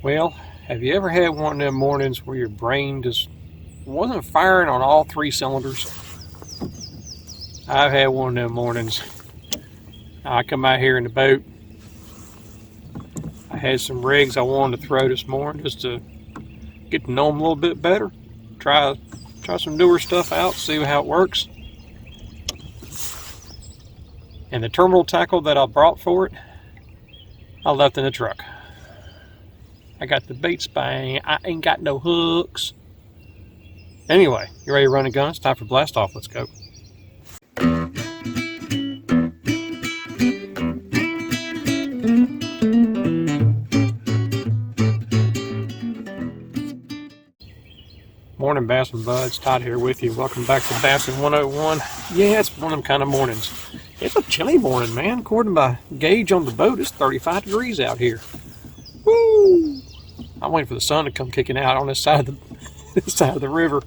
Well, have you ever had one of them mornings where your brain just wasn't firing on all three cylinders? I've had one of them mornings. I come out here in the boat. I had some rigs I wanted to throw this morning just to get to know them a little bit better. Try some newer stuff out, see how it works. And the terminal tackle that I brought for it, I left in the truck. I got the bait spine. I ain't got no hooks. Anyway, you ready to run a gun? It's time for blast off. Let's go. Morning, Bassin buds. Todd here with you. Welcome back to Bassin 101. Yeah, it's one of them kind of mornings. It's a chilly morning, man. According to my gauge on the boat, it's 35 degrees out here. Woo! I'm waiting for the sun to come kicking out on this side of the river.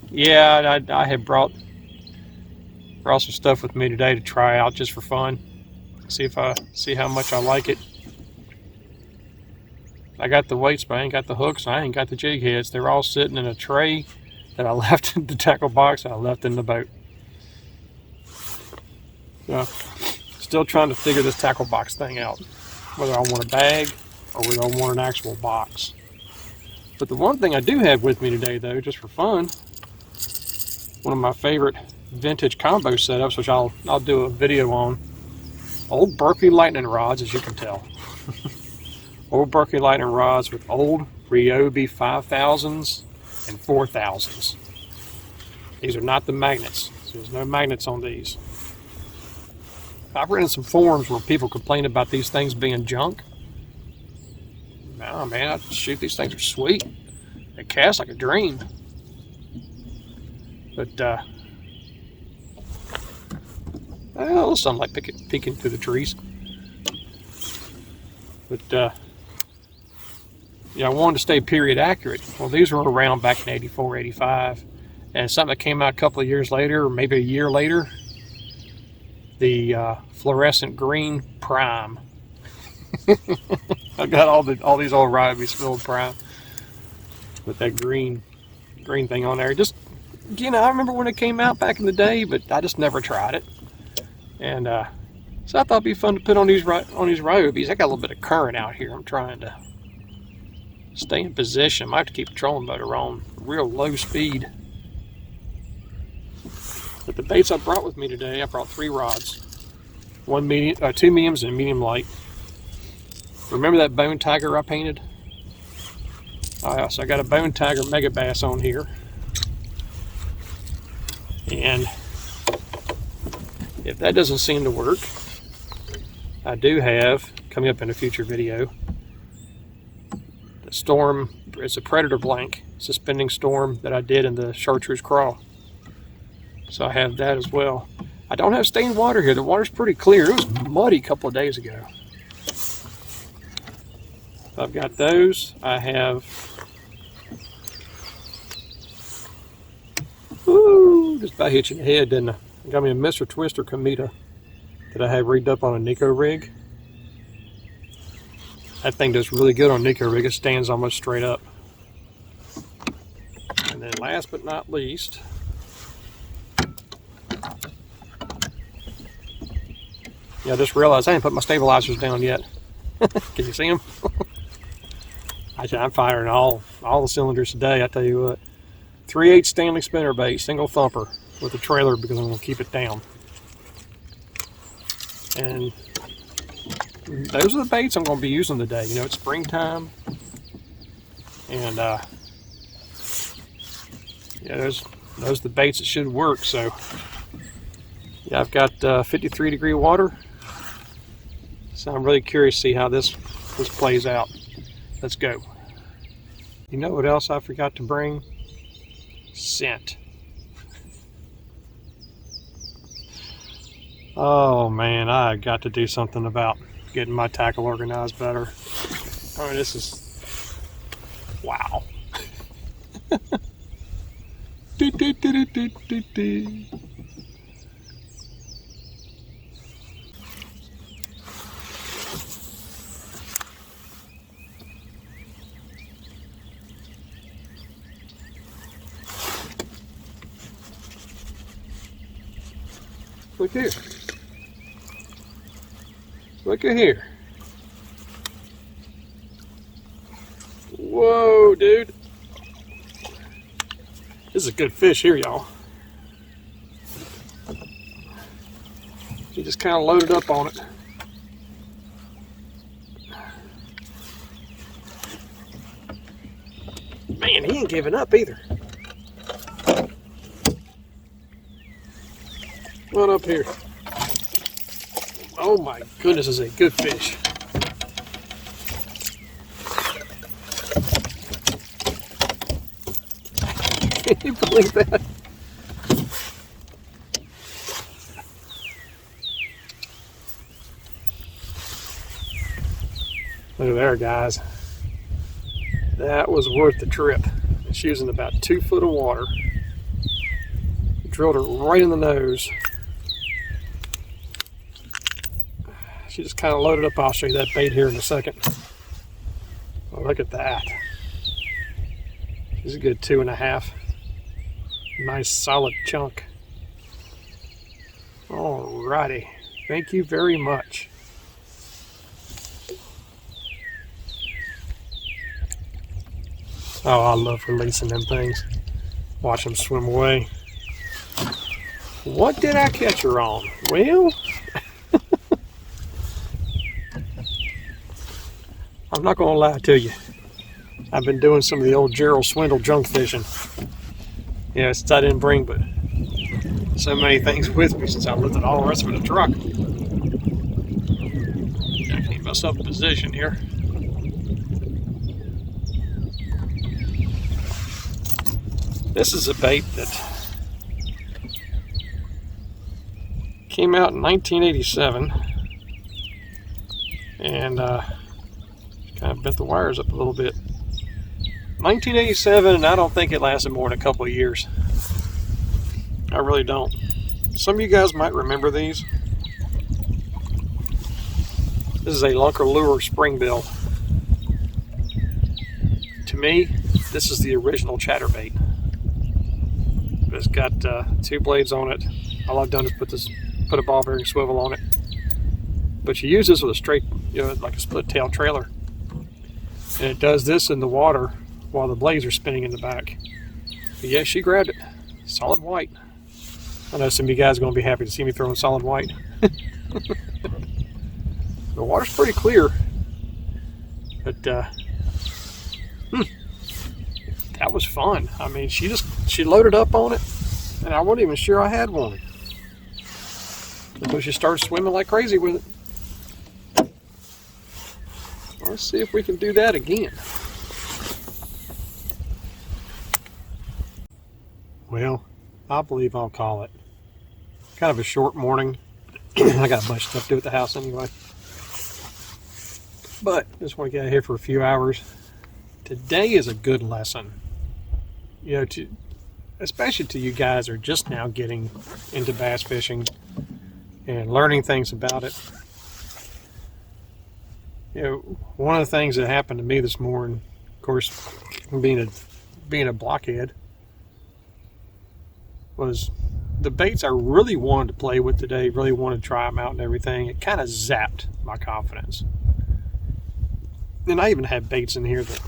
Yeah, I had brought some stuff with me today to try out just for fun. See how much I like it. I got the weights, but I ain't got the hooks. I ain't got the jig heads. They're all sitting in a tray that I left in the tackle box that I left in the boat. So, still trying to figure this tackle box thing out. Whether I want a bag or whether I want an actual box. But the one thing I do have with me today, though, just for fun, one of my favorite vintage combo setups, which I'll do a video on. Old Berkeley lightning rods, as you can tell. Old Berkeley lightning rods with old Ryobi 5000s and 4000s. These are not the magnets. So there's no magnets on these. I've read in some forums where people complain about these things being junk. No, man, shoot, these things are sweet. They cast like a dream. But, well, sunlight peeking through the trees. But, yeah, I wanted to stay period accurate. Well, these were around back in 84, 85. And something that came out a couple of years later, or maybe a year later, the fluorescent green prime. I got all these old Ryobis filled prime with that green thing on there. Just, you know, I remember when it came out back in the day, but I just never tried it. And so I thought it'd be fun to put on these Ryobis. I got a little bit of current out here. I'm trying to stay in position. I might have to keep the trolling motor on real low speed. But the baits I brought with me today, I brought 3 rods. 2 mediums and a medium light. Remember that bone tiger I painted? Oh yeah, so I got a bone tiger mega bass on here. And if that doesn't seem to work, I do have, coming up in a future video, the storm. It's a predator blank suspending storm that I did in the chartreuse crawl. So I have that as well. I don't have stained water here. The water's pretty clear. It was muddy a couple of days ago. So I've got those. I have, just about hit you in the head, didn't I? I got me a Mr. Twister Cometa that I had rigged up on a Nico rig. That thing does really good on Nico rig. It stands almost straight up. And then last but not least, yeah, I just realized I didn't put my stabilizers down yet. Can you see them? I'm firing all the cylinders today, I tell you what. 3/8 Stanley spinnerbait, single thumper with a trailer because I'm going to keep it down. And those are the baits I'm going to be using today. You know, it's springtime. And, yeah, those are the baits that should work. So, yeah, I've got 53 degree water. So I'm really curious to see how this plays out. Let's go. You know what else I forgot to bring? Scent. Oh man, I got to do something about getting my tackle organized better. I mean, this is, wow. Look here. Look at here. Whoa, dude. This is a good fish here, y'all. He just kind of loaded up on it. Man, he ain't giving up either. What up here? Oh my goodness, this is a good fish. Can you believe that? Look there, guys. That was worth the trip. She was in about 2 foot of water. Drilled her right in the nose. She just kind of loaded up. I'll show you that bait here in a second. Oh, look at that. She's a good 2.5. Nice solid chunk. Alrighty. Thank you very much. Oh, I love releasing them things. Watch them swim away. What did I catch her on? Well, I'm not going to lie to you. I've been doing some of the old Gerald Swindle junk fishing. Yeah, since I didn't bring but so many things with me since I lifted all the rest of it in the truck. Gotta keep myself in position here. This is a bait that came out in 1987 and kind of bent the wires up a little bit. 1987, and I don't think it lasted more than a couple of years. I really don't. Some of you guys might remember these. This is a Lunker Lure Springbill. To me, this is the original chatterbait. It's got 2 blades on it. All I've done is put a ball bearing swivel on it. But you use this with a straight, like a split tail trailer. And it does this in the water while the blades are spinning in the back. But yeah, she grabbed it. Solid white. I know some of you guys are going to be happy to see me throwing solid white. The water's pretty clear. But that was fun. I mean, she loaded up on it, and I wasn't even sure I had one until she started swimming like crazy with it. Let's see if we can do that again. Well, I believe I'll call it. Kind of a short morning. I got a bunch of stuff to do at the house anyway. But just want to get out here for a few hours. Today is a good lesson. Especially to you guys who are just now getting into bass fishing and learning things about it. One of the things that happened to me this morning, of course, being a blockhead, was the baits I really wanted to play with today, really wanted to try them out and everything. It kind of zapped my confidence. And I even had baits in here that,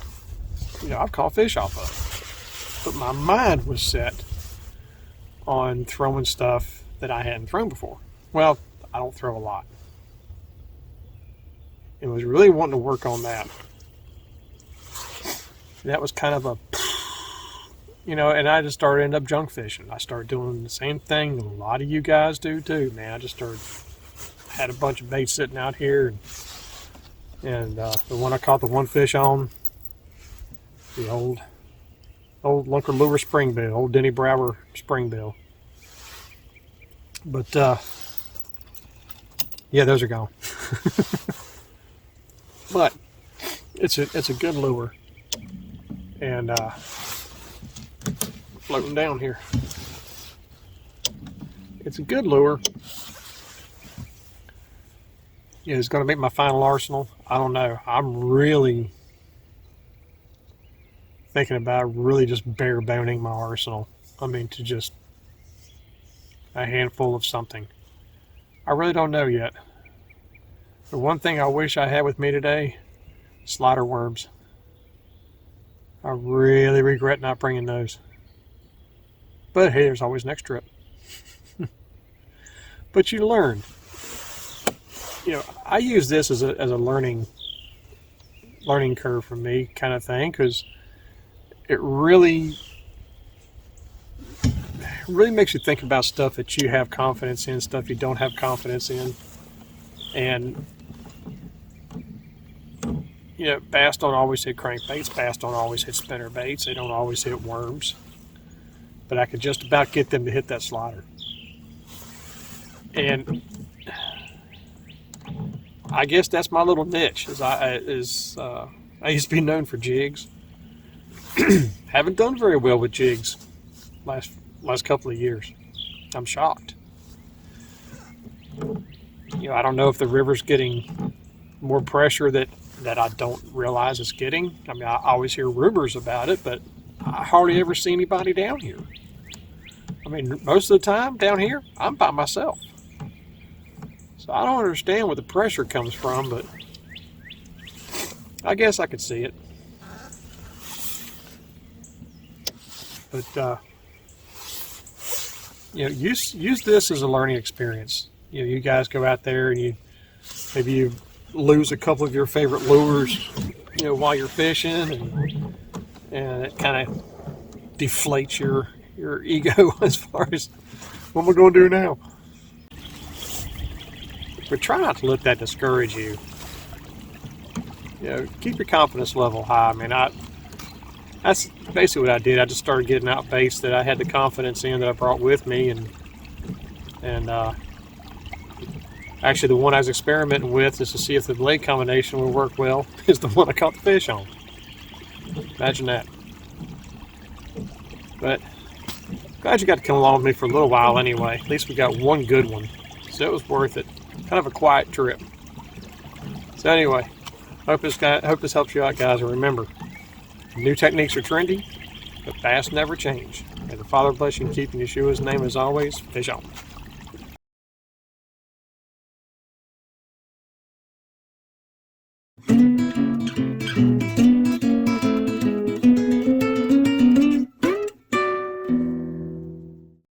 I've caught fish off of. But my mind was set on throwing stuff that I hadn't thrown before. Well, I don't throw a lot. And was really wanting to work on that. That was kind of a, and I just ended up junk fishing. I started doing the same thing that a lot of you guys do too, man. I just had a bunch of baits sitting out here. And the one I caught the one fish on, the old Lunker Lure Springbill, old Denny Brower Springbill. But, yeah, those are gone. But it's a good lure. And floating down here. It's a good lure. It's going to make my final arsenal. I don't know. I'm really thinking about really just bare boning my arsenal. I mean, to just a handful of something. I really don't know yet. The one thing I wish I had with me today, slider worms. I really regret not bringing those. But hey, there's always next trip. But you learn. I use this as a learning curve for me kind of thing, because it really makes you think about stuff that you have confidence in, stuff you don't have confidence in. And bass don't always hit crankbaits, bass don't always hit spinner baits, they don't always hit worms, but I could just about get them to hit that slider. And I guess that's my little niche. I used to be known for jigs. Haven't done very well with jigs last couple of years. I'm shocked. I don't know if the river's getting more pressure that I don't realize it's getting. I mean, I always hear rumors about it, but I hardly ever see anybody down here. I mean, most of the time down here, I'm by myself. So I don't understand where the pressure comes from, but I guess I could see it. But use this as a learning experience. You guys go out there and maybe you lose a couple of your favorite lures, while you're fishing, and it kind of deflates your ego as far as what am I going to do now. But try not to let that discourage you. Keep your confidence level high. I mean, that's basically what I did. I just started getting out baits that I had the confidence in that I brought with me, and actually the one I was experimenting with just to see if the blade combination would work well is the one I caught the fish on. Imagine that. But glad you got to come along with me for a little while anyway. At least we got one good one, so it was worth it. Kind of a quiet trip. So anyway, hope this helps you out, guys. And remember, new techniques are trendy, but bass never change. May the Father bless you and keep in Yeshua's name as always. Fish on.